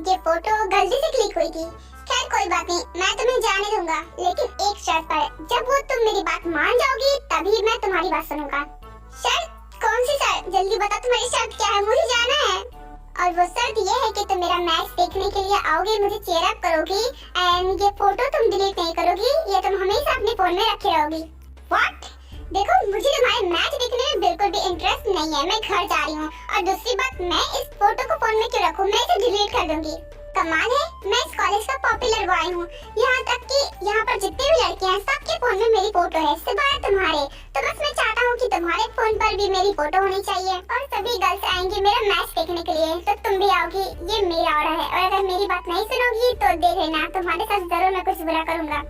ये फोटो गलती से क्लिक हुई थी। खैर कोई बात नहीं, मैं तुम्हें जाने दूंगा, लेकिन एक शर्त पर। जब वो तुम मेरी बात मान जाओगी तभी मैं तुम्हारी बात सुनूंगा। शर्त? कौन सी शर्त? जल्दी बता, तुम्हारी शर्त क्या है, मुझे जाना है। और वो शर्त ये है कि तुम मेरा मैच देखने के लिए आओगी, मुझे चीयर अप करोगी एंड ये फोटो तुम डिलीट नहीं करोगी, ये तुम हमेशा अपने फोन में रखे रहोगी। व्हाट? देखो, मुझे तुम्हारे मैच देखने में बिल्कुल भी इंटरेस्ट नहीं है, मैं घर जा रही हूँ। और दूसरी बात, मैं इस फोटो को फोन में क्यों रखूँ, मैं इसे डिलीट कर दूंगी। कमाल है, मैं इस कॉलेज का पॉपुलर बॉय हूँ, यहाँ तक कि यहाँ पर जितने भी लड़कियाँ हैं सबके फोन में मेरी फोटो है, सिवाय तुम्हारे। तो बस मैं चाहता हूँ कि तुम्हारे फोन पर भी मेरी फोटो होनी चाहिए और सभी गर्ल्स आएंगी मेरा मैच देखने के लिए, तो तुम भी आओगी, ये मेरा ऑर्डर है। और अगर मेरी बात नहीं सुनोगी तो देख लेना, तुम्हारे साथ जरूर मैं कुछ बुरा करूँगा।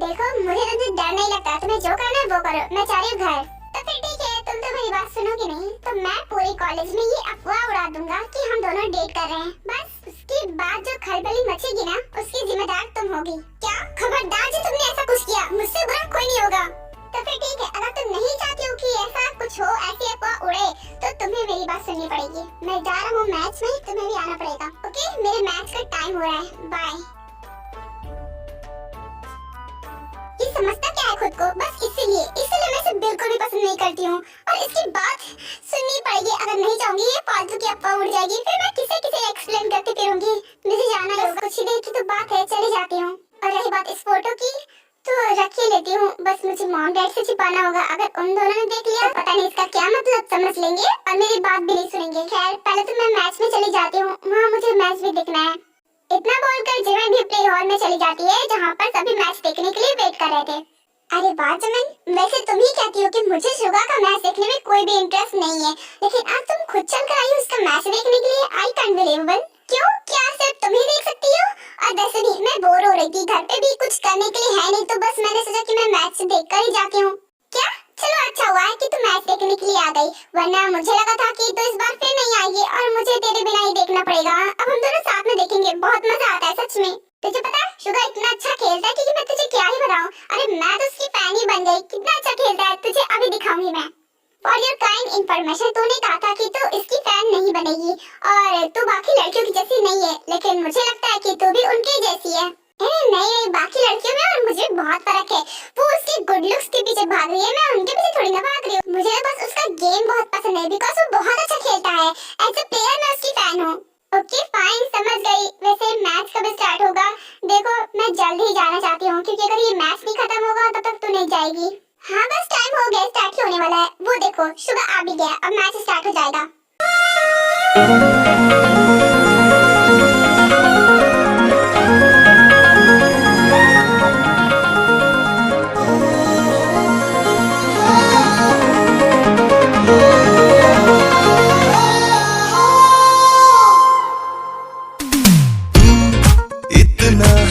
देखो, मुझे तुमसे डर नहीं लगता, तुम्हें जो करना है वो करो, मैं जा रही हूँ घर। तो फिर ठीक है, तुम तो मेरी बात सुनोगी नहीं तो मैं पूरे कॉलेज में ये अफवाह उड़ा दूंगा कि हम दोनों डेट कर रहे हैं। बस उसके बाद जो खलबली मचेगी ना, उसकी जिम्मेदार तुम होगी। क्या? खबरदार जी, तुमने ऐसा कुछ किया, मुझसे बुरा कोई नहीं होगा। तो फिर ठीक है, अगर तुम नहीं चाहती हो कि ऐसा कुछ हो, ऐसी अफवाह उड़े, तो तुम्हें मेरी बात सुननी पड़ेगी। मैं जा रहा हूँ मैच में, तुम्हें भी आना पड़ेगा। ओके, मेरे मैच का टाइम हो रहा है, बाय। ये समझता क्या है खुद को, बस इसीलिए मैं इसे बिल्कुल भी पसंद नहीं करती हूँ। और इसकी बात सुननी पड़ेगी, अगर नहीं जाऊंगी ये फालतू की अफवाह उड़ जाएगी, फिर मैं किसे एक्सप्लेन करती फिरूंगी। मुझे जाना है, कुछ ही देर की तो बात है, चली जाती हूँ। और रही बात इस फोटो की, तो रख ही लेती हूँ, बस मुझे मॉम डैड से छिपाना होगा। अगर उन दोनों ने देख लिया, पता नहीं इसका क्या मतलब समझ लेंगे और मेरी बात भी नहीं सुनेंगे। खैर, पहले तो मैं मैच में चली जाती हूँ, वहाँ मुझे मैच भी देखना है। इतना बोलकर जिमन भी प्ले हॉल में चली जाती है, जहाँ पर सभी मैच देखने के लिए वेट कर रहे थे। अरे वाह जिमन, वैसे तुम ही कहती हो कि मुझे शुगा का मैच देखने में कोई भी इंटरेस्ट नहीं है, लेकिन आज तुम खुद चल कर आई हो उसका मैच देखने के लिए। आई अनबिलीवेबल। क्यों? क्या सिर्फ तुम ही देख सकती हो? और वैसे भी मैं बोर हो रही थी, घर पे भी कुछ करने के लिए है नहीं, तो बस मैंने सोचा कि मैं मैच देख कर ही जाती हूँ। क्या? चलो अच्छा हुआ है कि तुम मैच देखने के लिए आ गई, वरना मुझे लगा था कि तो इस बार फिर नहीं आएगी और मुझे तेरे बिना ही देखना पड़ेगा। अब हम दोनों साथ में देखेंगे, बहुत मजा आता है सच में। तुझे पता है शुगा इतना अच्छा खेलता है कि मैं तुझे क्या ही बताऊं। अरे मैं तो उसकी फैन ही बन गई, कितना अच्छा खेलता है, तुझे अभी दिखाऊंगी मैं। फॉर योर काइंड इन्फॉर्मेशन, तूने कहा था कि तू इसकी फैन नहीं बनेगी और तू बाकी लड़कियों की जैसी नहीं है, लेकिन मुझे लगता है कि तू भी उनके जैसी है। नहीं, बाकी लड़कियों में और मुझे बहुत फर्क है। वो उसके गुड लुक्स के पीछे भाग रही है, मैं उनके पीछे थोड़ी ना भाग रही हूँ। मुझे बस उसका गेम बहुत पसंद है, बिकॉज़ वो बहुत अच्छा खेलता है। एज अ प्लेयर मैं उसकी फैन हूँ। ओके फाइन, समझ गई। वैसे मैच कब स्टार्ट होगा? देखो, मैं जल्द ही जाना चाहती हूँ, क्योंकि अगर ये मैच नहीं खत्म होगा तब तक तू नहीं जाएगी। हाँ बस टाइम हो गया, स्टार्ट होने वाला है। वो देखो, शुगा आ भी गया, अब मैच स्टार्ट हो जाएगा।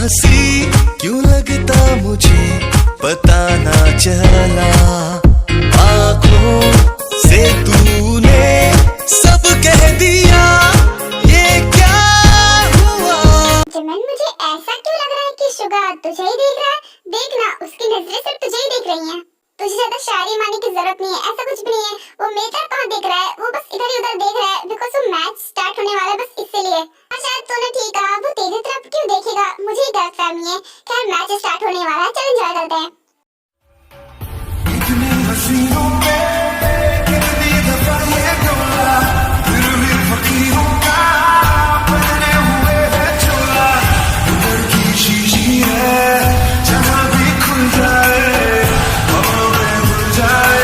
हंसी क्यों लगता मुझे पता ना चला, आँखों से तूने सब कह दिया, ये क्या हुआ? जिमन, मुझे ऐसा क्यों लग रहा है कि शुगा तुझे ही देख रहा है? देखना, उसकी नजरें सिर्फ तुझे ही देख रही हैं। तुझे ज्यादा शायरी मारने की जरूरत नहीं है, ऐसा कुछ भी नहीं है। वो मेरी तरफ कहाँ देख रहा है, वो बस इधर ही उधर देख रहा है, बिकॉज़ वो मैच स्टार्ट होने वाला है, बस इसीलिए। शायद तूने ठीक कहा, वो तेरी तरफ क्यों देखेगा, मुझे ही गलतफहमी है। खैर मैच स्टार्ट होने वाला है, चल एंजॉय करते हैं। जाए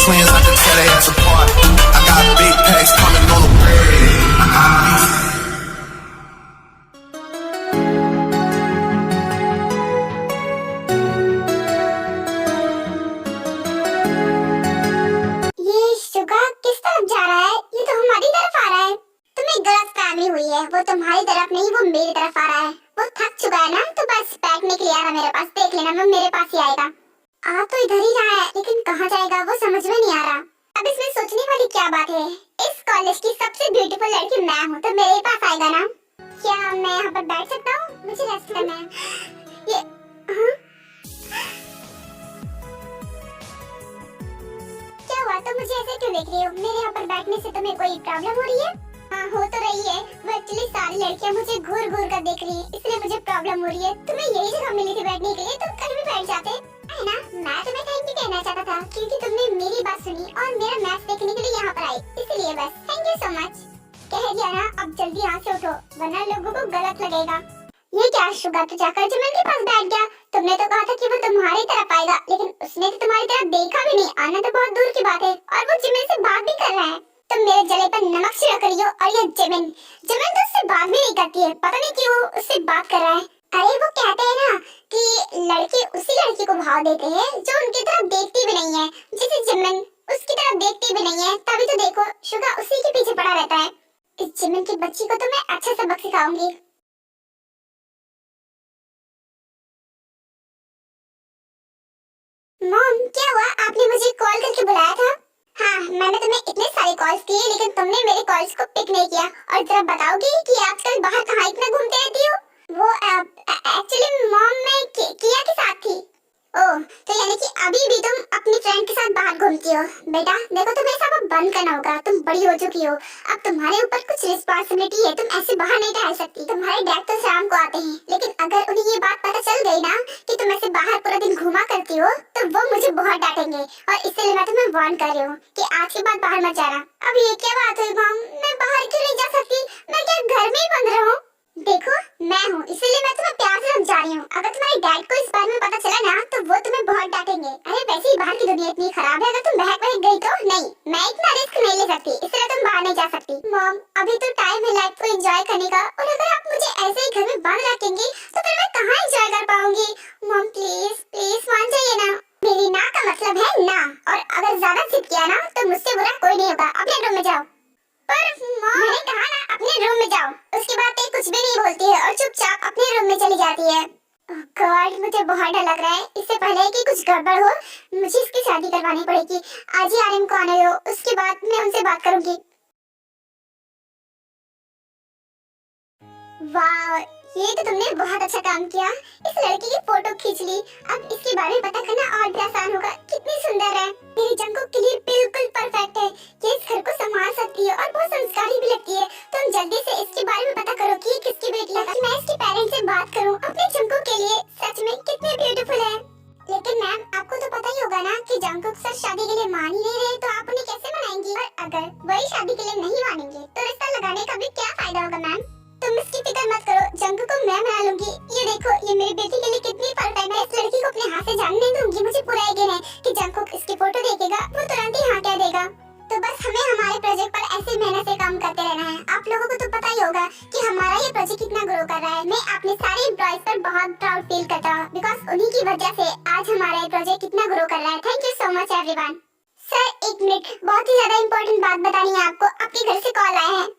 twins, I can tell they ass apart. I got big packs coming on the way. I got beef. ये शुगा किस तरफ जा रहा है? ये तो हमारी तरफ आ रहा है। तुम्हें गलतफहमी हुई है, वो तुम्हारी तरफ नहीं, वो मेरी तरफ आ रहा है। वो थक चुका है ना, तो बस बैठने के लिए आ रहा मेरे पास। देख लेना, वो मेरे पास ही आएगा। आ तो इधर ही रहा है, लेकिन कहाँ जाएगा वो समझ में नहीं आ रहा। अब इसमें सोचने वाली क्या बात है? इस कॉलेज की सबसे ब्यूटीफुल लड़की मैं हूँ, तो मेरे पास आएगा ना। क्या मैं यहाँ पर बैठ सकता हूँ? मुझे रेस्ट करना है। ये हाँ? क्या हुआ? तो मुझे ऐसे क्यों देख रही हो? मेरे यहाँ पर बैठने से तुम्हें कोई प्रॉब्लम हो रही है? हाँ, हो तो रही है। वो एक्चुअली सारी लड़कियाँ मुझे घूर घूर कर देख रही हैं, इसलिए मुझे प्रॉब्लम हो रही है। तुम्हें यही जगह मिली थी बैठने के लिए, तुम कहीं भी बैठ जाते है ना। मैं तुम्हें थैंक यू कहना चाहता था, क्योंकि तुमने मेरी बात सुनी और मेरा मैच देखने के लिए यहाँ पर आई, इसलिए बस थैंक यू सो मच। कह दिया ना, अब जल्दी यहाँ से उठो, वरना लोगों को गलत लगेगा। ये क्या शुगा, तो जाकर जिमिन के पास बैठ गया। तुमने तो कहा था कि वो तुम्हारी तरफ आएगा, लेकिन उसने तो तुम्हारी तरफ देखा भी नहीं। आना तो बहुत दूर की बात है, और वो जिमिन से बात भी कर रहा है। तुम मेरे जले पर नमक छिड़क रही हो, और ये जिमिन तो उससे बात भी नहीं करती है। पता नहीं क्यों उससे बात कर रहा है। अरे वो कहते हैं ना कि लड़के उसी लड़की को भाव देते हैं जो उनकी तरफ देखती भी नहीं है। जैसे जिमिन उसकी तरफ देखती भी नहीं है, तभी तो देखो शुगा उसी के पीछे पड़ा रहता है। इस जिमिन की बच्ची को तो मैं अच्छा सबक सिखाऊंगी। मॉम, क्या हुआ? आपने मुझे कॉल करके बुलाया था? हाँ, मैंने तुम्हें इतने सारे कॉल्स किए, लेकिन तुमने मेरे कॉल्स को पिक नहीं किया। और जरा बताओगी कि आजकल बाहर कहाँ इतना घूमते रहती हो? वो एक्चुअली मॉम, मैं किया के साथ थी। ओह, तो यानी कि अभी भी तुम अपनी फ्रेंड के साथ बाहर घूमती हो। बेटा देखो, तुम्हें सब अब बंद करना होगा। तुम बड़ी हो चुकी हो, अब तुम्हारे ऊपर कुछ रिस्पांसिबिलिटी है। तुम ऐसे बाहर नहीं टहल सकती। तुम्हारे डैड तो शाम को आते हैं, लेकिन अगर उन्हें ये बात पता चल गई ना कि तुम ऐसे बाहर पूरा दिन घूमा करती हो, तो वो मुझे बहुत डांटेंगे। और इसलिए मैं तुम्हें वार्न कर रही हूँ कि आज के बाद बाहर मत जाना। अब ये क्या बात हुई मॉम? मैं बाहर क्यों नहीं जा सकती? मैं क्या घर में ही बंद रहूं? देखो, मैं हूँ, इसीलिए मैं तुम्हें प्यार से समझा रही हूँ। अगर तुम्हारे डैड को इस बारे में पता चला ना, तो वो तुम्हें बहुत डांटेंगे। अरे वैसे ही बाहर की दुनिया इतनी खराब है, अगर तुम बहक गई तो नहीं, मैं इतना रिस्क नहीं ले सकती, इसलिए तुम बाहर नहीं जा सकती। मॉम, अभी तो टाइम है लाइफ को एंजॉय करने का, और अगर आप मुझे ऐसे ही घर में बंद रखेंगी तो फिर मैं कहाँ एंजॉय कर पाऊंगी? मॉम प्लीज प्लीज मान जाइए ना। मेरी ना का मतलब है ना, और अगर ज्यादा जिद किया ना तो मुझसे बुरा कोई नहीं होगा। अपने रूम में जाओ। पर मैंने कहा ना, अपने रूम में जाओ। उसके बाद ते कुछ भी नहीं बोलती है और चुपचाप अपने रूम में चली जाती है। गॉड, मुझे बहुत डर लग रहा है। इससे पहले कि कुछ गड़बड़ हो, मुझे इसकी शादी करवानी पड़ेगी। आज ही आर्यन को आने दो, उसके बाद मैं उनसे बात करूंगी। वाह, ये तो तुमने बहुत अच्छा काम किया। इस लड़की की फोटो खींच ली। अब इसके बारे में पता करना और भी आसान होगा। कितनी सुंदर है। मेरी जंगो के लिए बिल्कुल परफेक्ट है। ये इस घर को संभाल सकती है और बहुत संस्कारी भी लगती है। तुम जल्दी से इसके बारे में पता करो कि किसकी बेटी है। मैं इसके पेरेंट्स से बात करूं अपने जंगो के लिए। सच में कितनी ब्यूटीफुल है। लेकिन मैम, आपको तो पता ही होगा ना कि जंगकुक सर शादी के लिए मान ही नहीं रहे, तो आप उन्हें कैसे मनाएंगी? और अगर वही शादी के लिए नहीं मानेंगे तो रिश्ता लगाने का भी क्या फायदा होगा? मैम, तुम इसकी फिक्र मत करो, जंगकुक को मैं मना लूंगी। ये देखो, ये मेरी बेटी के लिए कितनी परफेक्ट है। इस लड़की को अपने हाथ से जानने दूंगी। मुझे पूरा यकीन है कि जंगकुक इसकी फोटो देखेगा, वो तुरंत ही हाँ कह देगा। तो बस हमें हमारे प्रोजेक्ट पर ऐसे मेहनत से काम करते रहना है। आप लोगों को तो पता ही होगा कि हमारा ये प्रोजेक्ट कितना ग्रो कर रहा है। मैं अपने सारे एम्प्लॉइज पर बहुत प्राउड फील करता हूँ, बिकॉज उन्हीं की वजह से आज हमारा ये प्रोजेक्ट कितना ग्रो कर रहा है। Thank you so much everyone. Sir, एक मिनट, बहुत ही ज्यादा इम्पोर्टेंट बात बतानी है आपको। आपके घर से कॉल आया है।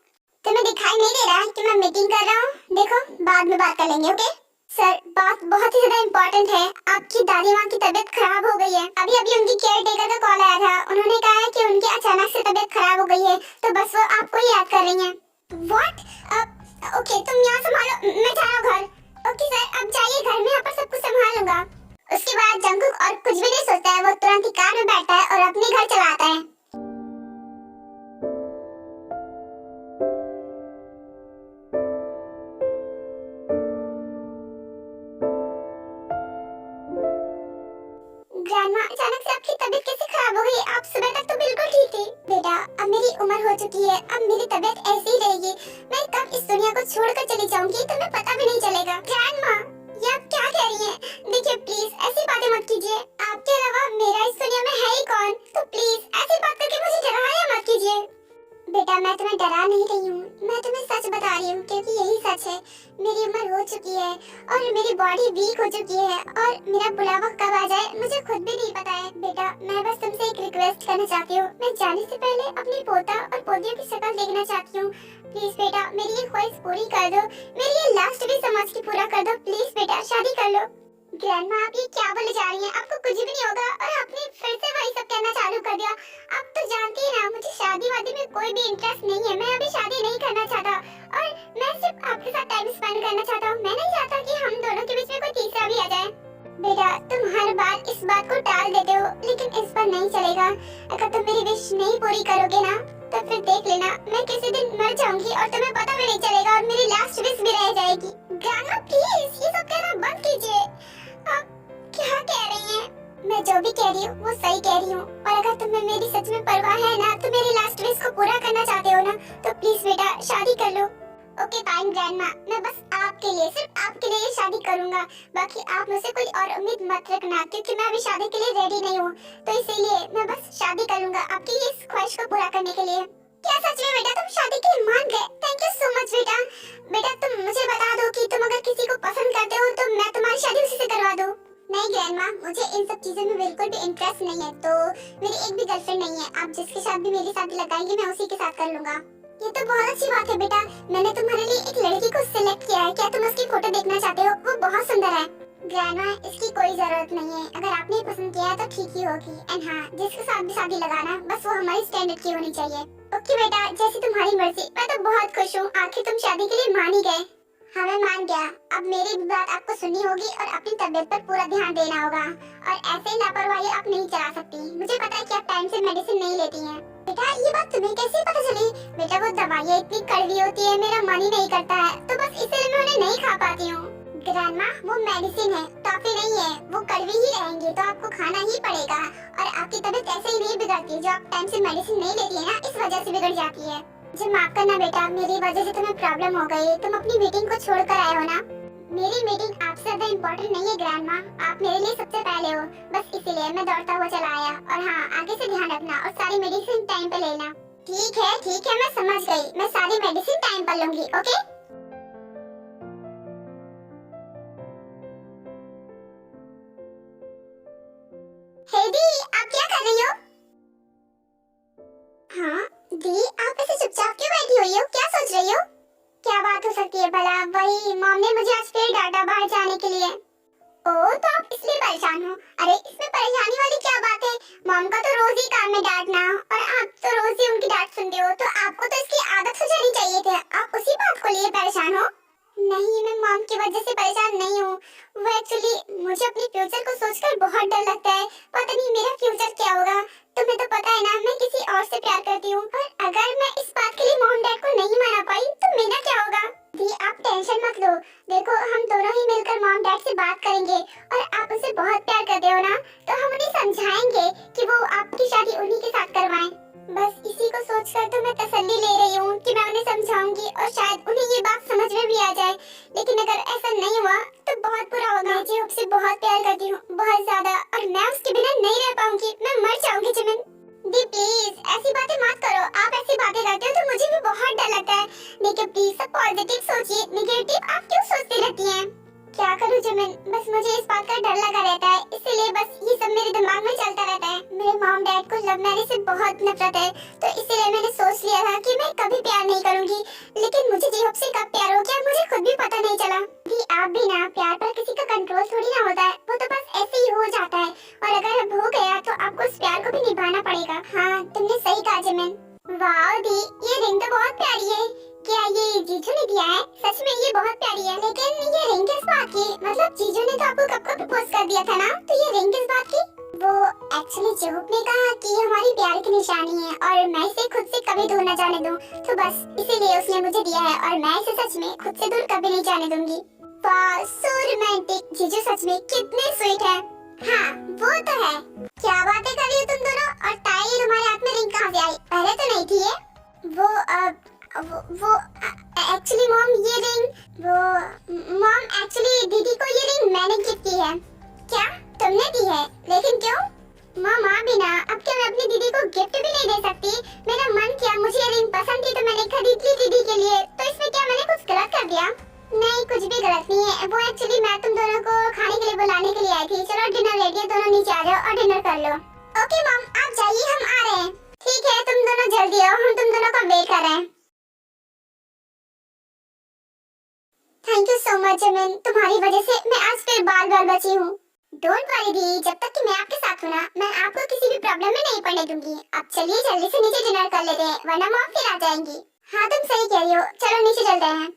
तुम्हें दिखाई नहीं दे रहा है कि मैं मीटिंग कर रहा हूँ? देखो, बाद में बात कर लेंगे, ओके? सर, बात बहुत ही ज्यादा इम्पोर्टेंट है। आपकी दादी माँ की तबीयत खराब हो गई है। अभी अभी उनकी केयर टेकर का कॉल आया था। उन्होंने कहा है कि उनकी अचानक से तबीयत खराब हो गई है, तो बस वो आपको ही याद कर रही हैं। व्हाट? ओके, तुम यहाँ संभालो, मैं जा रहा हूँ घर। ओके सर, अब जाइए घर में, यहाँ पर सब कुछ संभाल लूंगा। उसके बाद जंगकुक और कुछ भी नहीं सोचता है, वो तुरंत ही कार में बैठता है और अपने घर चला आता है। ग्रैंडमा, अचानक से आपकी तबीयत कैसे खराब हो गई? आप सुबह तक तो बिल्कुल ठीक थी। बेटा, अब मेरी उम्र हो चुकी है, अब मेरी तबीयत ऐसी ही रहेगी। मैं कब इस दुनिया को छोड़कर चली जाऊंगी तुम्हें पता भी नहीं चलेगा। ग्रैंडमा, ये आप क्या कह रही हैं? देखिए प्लीज ऐसी बातें मत कीजिए। आपके अलावा मेरा इस दुनिया में है ही कौन? तो प्लीज तुम्हें डरा नहीं रही हूँ, मैं तुम्हें सच बता रही हूँ क्योंकि यही सच है। मेरी उम्र हो चुकी है और मेरी बॉडी वीक हो चुकी है और मेरा बुढ़ापा कब आ जाए मुझे खुद भी नहीं पता है। बेटा मैं बस तुमसे एक रिक्वेस्ट करना चाहती हूँ, मैं जाने से पहले अपनी पोता और पोतियों की शक्ल देखना चाहती हूँ। प्लीज बेटा मेरी ये ख्वाहिश पूरी कर दो, मेरी ये लास्ट भी समझ के पूरा कर दो। प्लीज बेटा शादी कर लो। ग्रैंडमा आप ये क्या बोले जा रही हैं? आपको कुछ भी नहीं होगा और आपने फिर से वही सब कहना चालू कर दिया। आप तो जानती हैं ना मुझे शादी वादी में कोई भी इंटरेस्ट नहीं है। मैं अभी शादी नहीं करना चाहता और मैं सिर्फ आपके साथ टाइम स्पेंड करना चाहता हूँ। मैं नहीं चाहता कि हम दोनों के बीच में कोई तीसरा भी आ जाए। बेटा तुम हर बार इस बात को टाल देते हो लेकिन इस बार नहीं चलेगा। अगर तुम मेरी विश नहीं पूरी करोगे ना तो फिर देख लेना मैं किसी दिन मर जाऊंगी और तुम्हें पता भी नहीं चलेगा और मेरी लास्ट विश भी रह जाएगी। ग्रैंडमा प्लीज ये सब कहना बंद कीजिए। आप क्या कह रही हैं? मैं जो भी कह रही हूँ वो सही कह रही हूँ और अगर तुम्हें मेरी सच में परवाह है ना तो मेरी लास्ट विश को पूरा करना चाहते हो ना तो प्लीज बेटा शादी कर लो। ओके फाइन ग्रैंडमा, मैं बस आपके लिए सिर्फ आपके लिए शादी करूंगा। बाकी आप मुझसे कोई और उम्मीद मत रखना क्योंकि मैं अभी शादी के लिए रेडी नहीं हूँ। तो इसीलिए मैं बस शादी करूंगा आपकी इस ख्वाहिश को पूरा करने के लिए। क्या सच में बेटा तुम शादी के लिए मान गए? थैंक यू सो मच बेटा। बेटा तुम मुझे बता दो कि तुम अगर किसी को पसंद करते हो तो मैं तुम्हारी शादी उसी से करवा दूं। नहीं ग्रैंडमा मुझे इन सब चीजों में बिल्कुल भी इंटरेस्ट नहीं है। तो मेरी एक भी गर्लफ्रेंड नहीं है। आप जिसके साथ भी मेरी शादी लगाएंगे मैं उसी के साथ कर लूंगा। ये तो बहुत अच्छी बात है बेटा। मैंने तुम्हारे लिए एक लड़की को सिलेक्ट किया है। क्या तुम उसकी फोटो देखना चाहते हो? वो बहुत सुंदर है। ग्रैंडमा इसकी कोई जरूरत नहीं है। अगर आपने पसंद किया है तो ठीक ही होगी। एंड हाँ जिसके साथ भी शादी लगाना बस वो हमारी स्टैंडर्ड की होनी चाहिए। ओके बेटा जैसी तुम्हारी मर्जी। मैं तो बहुत खुश हूँ आखिर तुम शादी के लिए मान ही गए। हाँ मैं मान गया। अब मेरी भी बात आपको सुननी होगी और अपनी तबीयत पर पूरा ध्यान देना होगा और ऐसे ही लापरवाही आप नहीं चला सकती। मुझे पता है कि आप टाइम से मेडिसिन नहीं लेती हैं। बेटा ये बात तुम्हें कैसे पता चली? बेटा वो दवाइयाँ इतनी कड़वी होती है मेरा मन ही नहीं करता है तो बस इसलिए मैं उन्हें नहीं खा पाती हूँ। ग्रैंडमा वो मेडिसिन है टॉफी नहीं है। वो कड़वी ही रहेंगी तो आपको खाना ही पड़ेगा और आपकी तबीयत ऐसे ही नहीं बिगड़ती। जो आप टाइम से मेडिसिन नहीं लेती है ना इस वजह से बिगड़ जाती है। मुझे माफ करना बेटा मेरी वजह से तुम्हें प्रॉब्लम हो गई। तुम अपनी मीटिंग को छोड़कर आए हो ना। मेरी मीटिंग आपसे ज्यादा इम्पोर्टेंट नहीं है ग्रैंडमा। आप मेरे लिए सबसे पहले हो बस इसीलिए मैं दौड़ता हुआ चला आया। और हाँ आगे से ध्यान रखना और सारी मेडिसिन टाइम पे लेना। ठीक है मैं समझ गई। मैं सारी मेडिसिन टाइम पर लूंगी। ओके हेडी आप क्या कर रही हो? हाँ दी आप ऐसे चुपचाप क्यों बैठी हुई हो? क्या सोच रही हो? क्या बात हो सकती है भला? वही मॉम ने मुझे आज फिर डांटा बाहर जाने के लिए। ओह तो आप इसलिए परेशान हो? अरे इसमें परेशानी वाली क्या बात है? मॉम का तो रोज ही काम में डांटना और आप तो रोज ही उनकी डांट सुनते हो तो आपको तो इसकी आदत हो जानी चाहिए थी। आप उसी बात को लिए परेशान हो? नहीं मैं मॉम की वजह से परेशान नहीं हूँ। वो एक्चुअली मुझे अपने फ्यूचर को सोचकर बहुत डर लगता है। पता नहीं मेरा फ्यूचर क्या होगा। तुम्हें तो पता है ना मैं किसी और से प्यार करती हूँ और अगर मैं इस बात के लिए मॉम डैड को नहीं मना पाई तो मेरा क्या होगा? दी आप टेंशन मत लो। देखो हम दोनों ही मिलकर मॉम डैड से बात करेंगे और आप उनसे बहुत प्यार करते हो ना तो हम उन्हें समझाएंगे कि वो आपकी शादी उन्हीं के साथ करवाएं। बस इसी को सोचकर तो मैं तसल्ली ले रही हूँ कि मैं उन्हें समझाऊंगी और शायद उन्हें ये बात समझ में भी आ जाए। लेकिन अगर ऐसा नहीं हुआ तो बहुत बुरा होगा। मैं जियोब से बहुत प्यार करती हूँ बहुत ज्यादा और मैं उसके बिना नहीं रह पाऊंगी। मैं मर जाऊंगी जिमिन। दी प्लीज ऐसी बातें मत करो। आप ऐसी बातें करते हो तो मुझे भी बहुत डर लगता है। देखिए प्लीज सब पॉजिटिव सोचिए। नेगेटिव आप क्यों सोचती रहती हैं? क्या करूं जिमिन बस मुझे इस बात का डर लगा रहता है इसीलिए बस ये सब मेरे दिमाग में चलता रहता है। मेरे मॉम डैड को लव मैरिज से बहुत नफरत है तो इसीलिए मैंने सोच लिया था कि मैं कभी प्यार नहीं करूंगी। लेकिन मुझे जियोब से कब प्यार हो गया मुझे खुद भी पता नहीं चला। भी आप भी ना प्यार पर किसी का कंट्रोल थोड़ी ना होता है। वो तो बस ऐसे ही हो जाता है और अगर अब हो गया तो आपको उस प्यार को भी निभाना पड़ेगा। हाँ तुमने सही कहा जिमिन। वाह दी ये रिंग तो बहुत प्यारी है। क्या ये जीजू ने दिया है? सच में ये बहुत प्यारी है। लेकिन ये रिंग किस बात की? मतलब जीजू ने तो आपको कब का प्रपोज कर दिया था ना तो ये रिंग किस बात की? वो एक्चुअली जियोब ने कहा कि हमारी प्यार की निशानी है और मैं इसे खुद से कभी दूर न जाने दूं तो बस इसीलिए उसने मुझे दिया है और मैं इसे सच में खुद से दूर कभी नहीं जाने दूंगी। वाह सो रोमांटिक। जीजू सच में कितने स्वीट है। हाँ वो तो है। क्या बातें कर रही हो तुम दोनों? और ताई तुम्हारे हाथ में रिंग कहाँ से आई? पहले तो नहीं थी ये। वो एक्चुअली मॉम ये रिंग मॉम एक्चुअली दीदी को ये रिंग मैंने गिफ्ट की है। क्या तुमने दी है? लेकिन क्यों? मामा बिना अब क्या मैं अपनी दीदी को गिफ्ट भी नहीं दे सकती? मेरा मन किया, मुझे ये रिंग पसंद थी तो मैंने खरीद ली दीदी के लिए। तो इसमें क्या मैंने कुछ गलत कर दिया? नहीं, कुछ भी गलत नहीं है। वो एक्चुअली मैं तुम दोनों को खाने के लिए बुलाने के लिए आई थी। चलो डिनर रेडी है, दोनों नीचे आ जाओ और डिनर कर लो। ओके मॉम, आप जाइए, हम आ रहे हैं। ठीक है, तुम दोनों जल्दी आओ, हम तुम दोनों का वेट कर रहे हैं। थैंक यू सो मच अमन, तुम्हारी वजह से मैं आज फिर बाल बची हूँ। डोंट वरी दी, जब तक कि मैं आपके साथ हूँ ना, मैं आपको किसी भी प्रॉब्लम में नहीं पड़ने दूंगी। अब चलिए जल्दी से नीचे डिनर कर लेते हैं, वरना मॉम फिर आ जाएंगी। हाँ तुम सही कह रही हो, चलो नीचे चलते हैं।